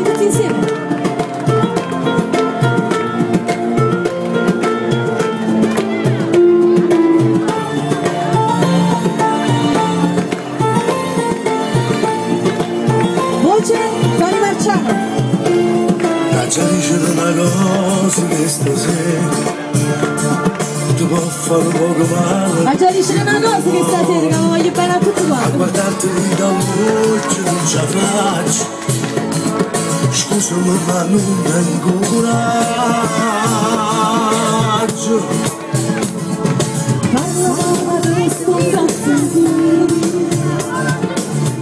tutti insieme. Voce Tony Marciano. La giarisce una cosa che stasera tu può fare un poco male. Ma già dice una cosa che stasera che voglio bene a tutti A quanti. guardarti da un occhio non ci faccio. Scusami ma non tengo coraggio. Parla ma resto da sentire.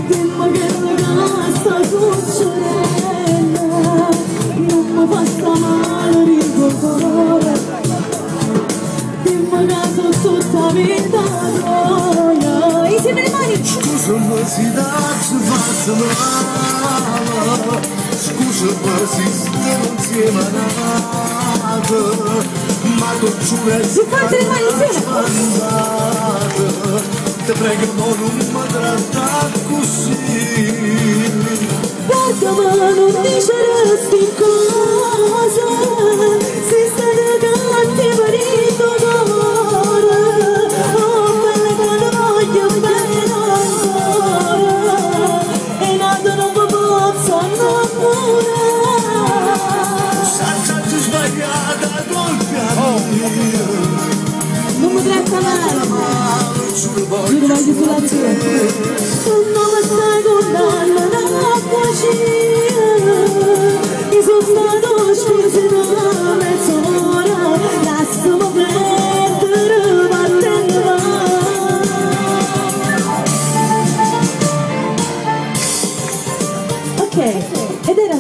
Dimmi che ragazza succede. Non mi fa sta male ricordare. Dimmi che sono tutta vita gioia. Insieme le mani. Scusami se dacci faccio male. Scusami se stiamo insieme a nato. Ma tu giuro Si fate le mani insieme. Ti prego non mi trattare così. Guarda ma non diceresti cosa. Si state canti per il tuo cuore. Oh bella che non voglio bene ancora. E nato non mi posso innamorare. Senza sbagliata colpa mia. Non mi tratta male. Giuro Giuro voglio sulla tua. Tu non mi stai condannando a cucina. Io sono stato scusi da mezz'ora. Lasciami perdere, vattene va. Ok, ed era